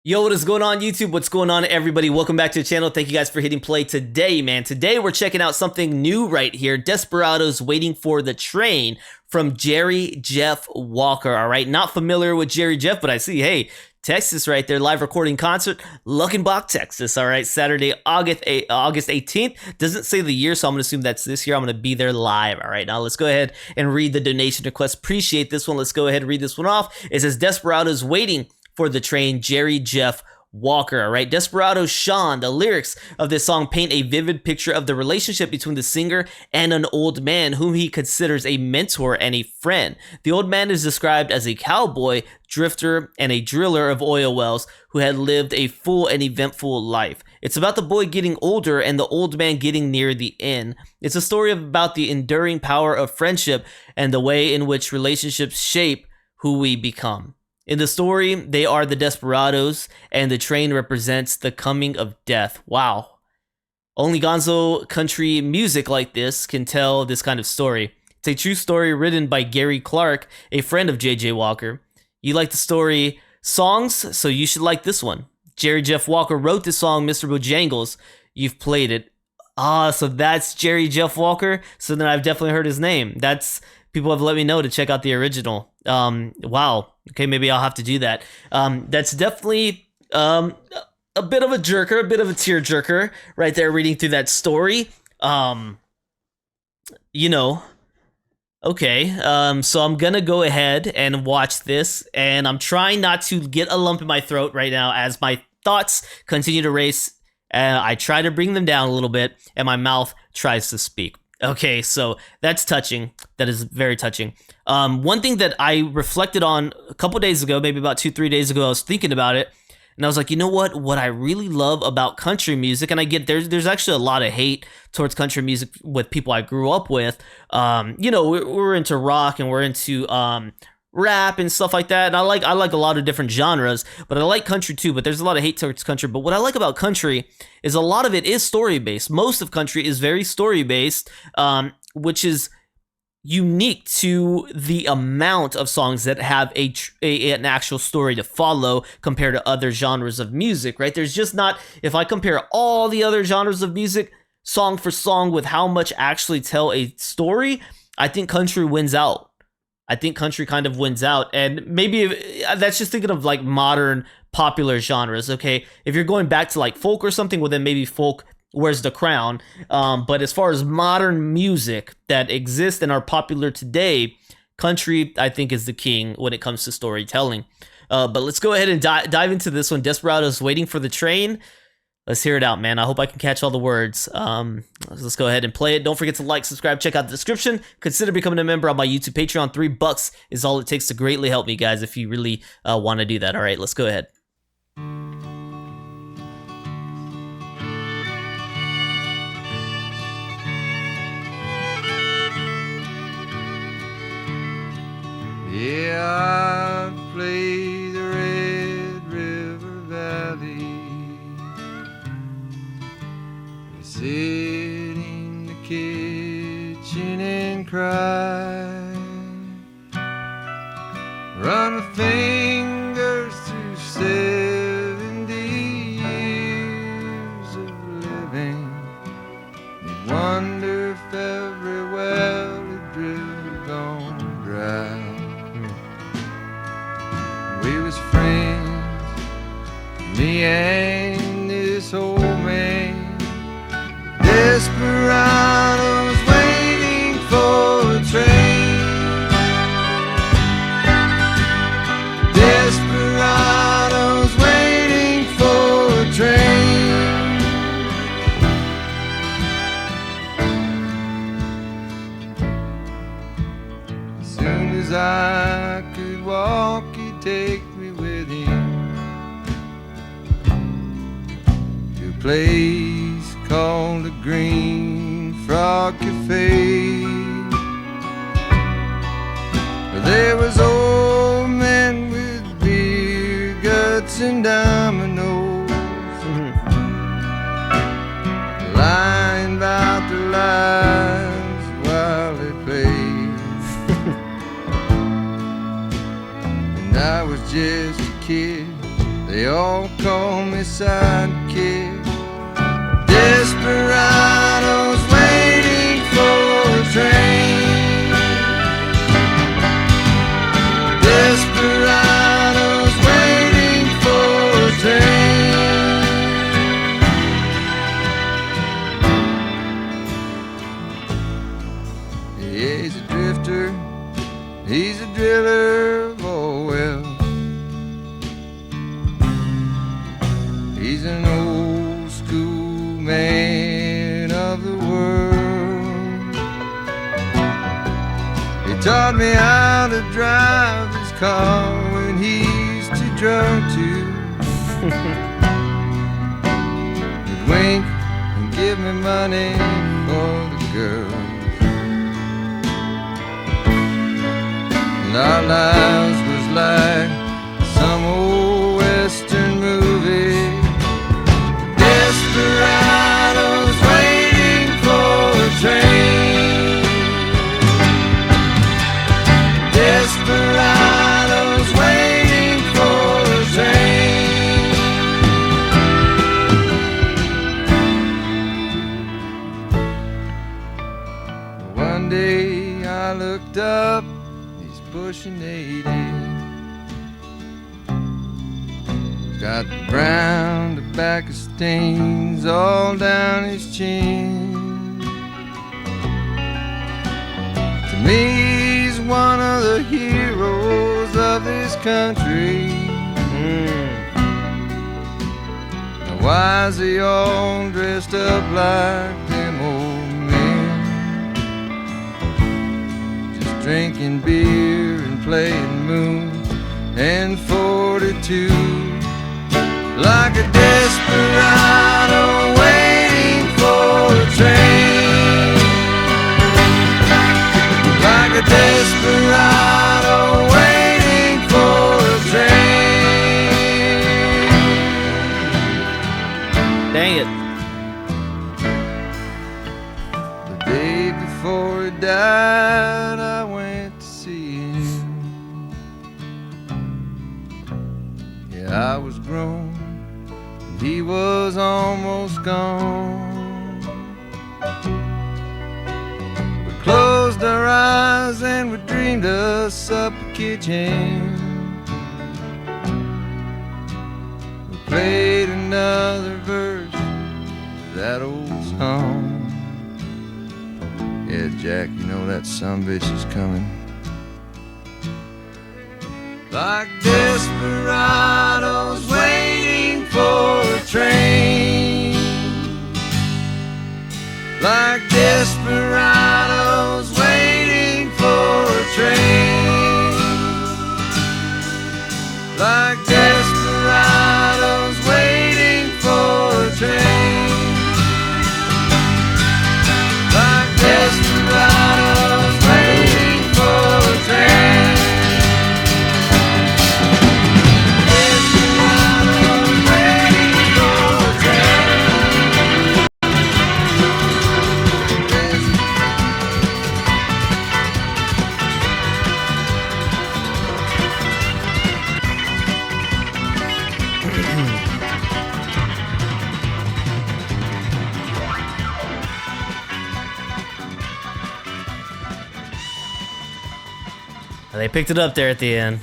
Yo, what is going on YouTube? What's going on everybody? Welcome back to the channel. Thank you guys for hitting play today, man. Today we're checking out something new right here. Desperados, Waiting for the Train from Jerry Jeff Walker. All right, not familiar with Jerry Jeff, but I see, hey, Texas right there, live recording concert, Luckenbach, Texas. All right, Saturday, August 18th. Doesn't say the year, so I'm gonna assume that's this year. I'm gonna be there live. All right, now let's go ahead and read the donation request. Appreciate this one. Let's go ahead and read this one off. It says Desperados, Waiting for the Train, Jerry Jeff Walker. All right, Desperados Sean. The lyrics of this song paint a vivid picture of the relationship between the singer and an old man whom he considers a mentor and a friend. The old man is described as a cowboy, drifter, and a driller of oil wells who had lived a full and eventful life. It's about the boy getting older and the old man getting near the end. It's a story about the enduring power of friendship and the way in which relationships shape who we become. In the story, they are the Desperados, and the train represents the coming of death. Wow. Only gonzo country music like this can tell this kind of story. It's a true story written by Gary Clark, a friend of J.J. Walker. You like the story songs, so you should like this one. Jerry Jeff Walker wrote this song, Mr. Bojangles. You've played it. So that's Jerry Jeff Walker? So then I've definitely heard his name. People have let me know to check out the original. Wow. Okay, maybe I'll have to do that. That's definitely a bit of a jerker, a bit of a tear jerker right there reading through that story. Okay. So I'm gonna go ahead and watch this, and I'm trying not to get a lump in my throat right now as my thoughts continue to race. I try to bring them down a little bit, and my mouth tries to speak. Okay, so that's touching. That is very touching. One thing that I reflected on a couple days ago, maybe about 2-3 days ago, I was thinking about it, and I was like, you know what I really love about country music, and I get there's actually a lot of hate towards country music with people I grew up with. We're into rock and we're into rap and stuff like that, and I like a lot of different genres, but I like country too. But there's a lot of hate towards country. But what I like about country is a lot of it is story based. Most of country is very story based, which is unique to the amount of songs that have an actual story to follow compared to other genres of music. Right? There's just not. If I compare all the other genres of music, song for song, with how much actually tell a story, I think country wins out. I think country kind of wins out, and maybe that's just thinking of like modern popular genres. Okay, if you're going back to like folk or something, well then maybe folk wears the crown. But as far as modern music that exists and are popular today, country I think is the king when it comes to storytelling. But let's go ahead and dive into this one. Desperados, Waiting for the Train. Let's hear it out, man. I hope I can catch all the words. Let's go ahead and play it. Don't forget to like, subscribe, check out the description. Consider becoming a member on my YouTube Patreon. $3 is all it takes to greatly help me, guys, if you really want to do that. All right, let's go ahead. Yeah, I play the Red River Valley. Sit in the kitchen and cry. Run my fingers through 70 years of living. And wonder if every well it drilled gone dry. We was friends, me and this old man. Desperados waiting for a train. Desperados waiting for a train. As soon as I could walk, he'd take me with him to a place called the Green Frog Cafe. There was old men with beer guts and dominoes, lying about their lives while they played. And I was just a kid, they all call me sidekick. Desperados waiting for a train. Desperados waiting for a train. Yeah, he's a drifter, he's a driller of all well. He's an old school man of the world. He taught me how to drive his car when he's too drunk to. He'd wink and give me money for the girls. And our lives was like some old western movie. Desperados waiting for a train. Desperados waiting for a train. One day I looked up, he's pushing 80. Got the brown tobacco stains all down his chin. To me, he's one of the heroes of this country. Now why is he all dressed up like them old men? Just drinking beer and playing moon and 42. Like a desperado waiting for a train. Like a desperado waiting for a train. Dang it. The day before he died, I went to see him. Yeah, I was grown. He was almost gone. We closed our eyes and we dreamed us up a kitchen. We played another verse of that old song. Yeah, Jack, you know that sumbitch is coming. Like desperados waiting for a train. Like desperados waiting for a train. Like desperados waiting for a train. Like desperados waiting for a train. They picked it up there at the end.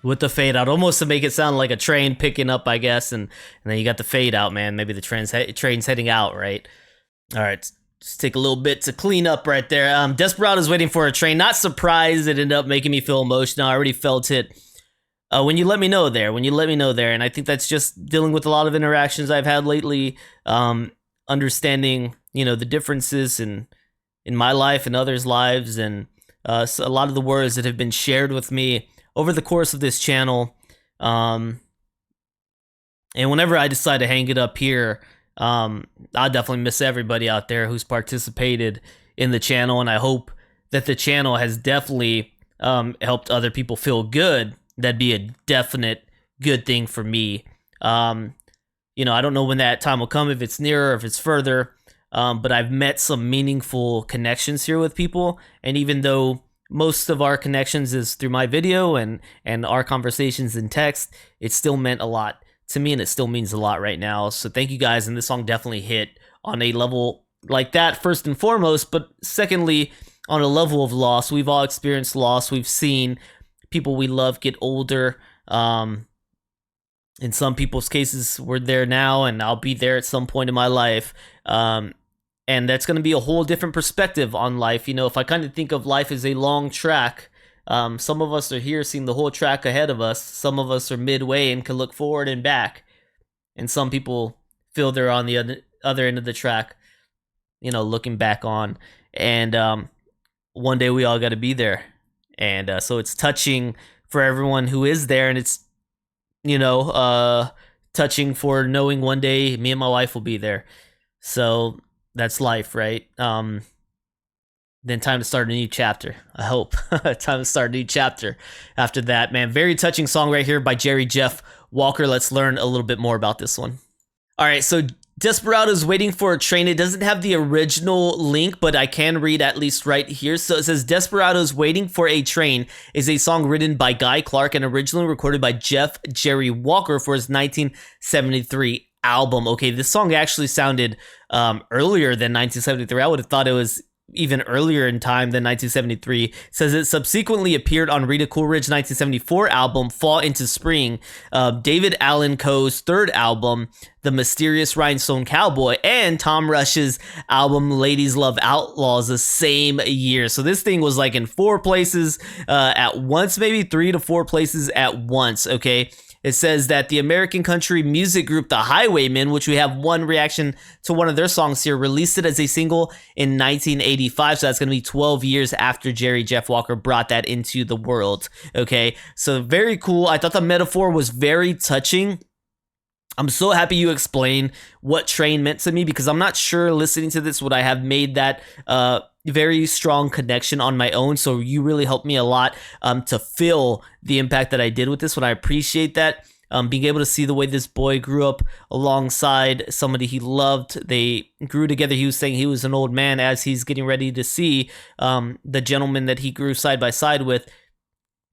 With the fade out, almost to make it sound like a train picking up, I guess, and then you got the fade out, man. Maybe the train's heading out, right? All right, just take a little bit to clean up right there. Desperado's waiting for a train. Not surprised it ended up making me feel emotional. I already felt it when you let me know there. And I think that's just dealing with a lot of interactions I've had lately, understanding, the differences in my life and others' lives, and so a lot of the words that have been shared with me over the course of this channel. And whenever I decide to hang it up here, I definitely miss everybody out there who's participated in the channel, and I hope that the channel has definitely helped other people feel good. That'd be a definite good thing for me. I don't know when that time will come, if it's nearer, if it's further. But I've met some meaningful connections here with people, and even though most of our connections is through my video and our conversations in text, it still meant a lot to me, and it still means a lot right now. So thank you guys, and this song definitely hit on a level like that first and foremost, but secondly, on a level of loss. We've all experienced loss. We've seen people we love get older. In some people's cases, we're there now, and I'll be there at some point in my life. And that's going to be a whole different perspective on life. You know, if I kind of think of life as a long track, some of us are here seeing the whole track ahead of us. Some of us are midway and can look forward and back. And some people feel they're on the other end of the track, you know, looking back on. And one day we all got to be there. And so it's touching for everyone who is there. And it's, you know, touching for knowing one day me and my wife will be there. So that's life, right? Then time to start a new chapter, I hope. Time to start a new chapter after that, man. Very touching song right here by Jerry Jeff Walker. Let's learn a little bit more about this one. All right, so Desperados Waiting for a Train. It doesn't have the original link, but I can read at least right here. So it says Desperados Waiting for a Train is a song written by Guy Clark and originally recorded by Jeff Jerry Walker for his 1973 album. Okay, this song actually sounded earlier than 1973. I would have thought it was even earlier in time than 1973. It says it subsequently appeared on Rita Coolidge's 1974 album Fall into Spring, David Allan Coe's third album The Mysterious Rhinestone Cowboy, and Tom Rush's album Ladies Love Outlaws the same year. So this thing was like in 4 places at once, maybe 3 to 4 places at once. Okay, it says that the American country music group The Highwaymen, which we have one reaction to one of their songs here, released it as a single in 1985. So that's going to be 12 years after Jerry Jeff Walker brought that into the world. Okay, so very cool. I thought the metaphor was very touching. I'm so happy you explained what train meant to me, because I'm not sure listening to this would I have made that very strong connection on my own. So you really helped me a lot to feel the impact that I did with this one. I appreciate that. Being able to see the way this boy grew up alongside somebody he loved. They grew together. He was saying he was an old man as he's getting ready to see the gentleman that he grew side by side with,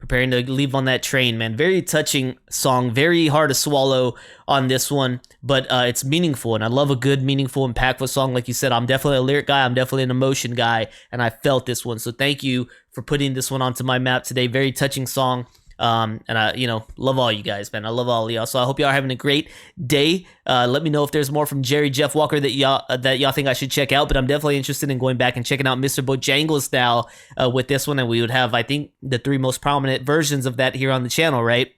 preparing to leave on that train, man. Very touching song, very hard to swallow on this one, but it's meaningful, and I love a good, meaningful, impactful song. Like you said, I'm definitely a lyric guy, I'm definitely an emotion guy, and I felt this one, so thank you for putting this one onto my map today. Very touching song. And I, love all you guys, man. I love all of y'all. So I hope y'all are having a great day. Let me know if there's more from Jerry Jeff Walker that y'all think I should check out. But I'm definitely interested in going back and checking out Mr. Bojangles now with this one, and we would have, I think, the 3 most prominent versions of that here on the channel, right?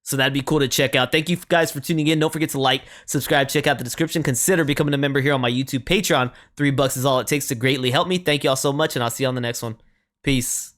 So that'd be cool to check out. Thank you guys for tuning in. Don't forget to like, subscribe, check out the description. Consider becoming a member here on my YouTube Patreon. $3 is all it takes to greatly help me. Thank y'all so much, and I'll see you on the next one. Peace.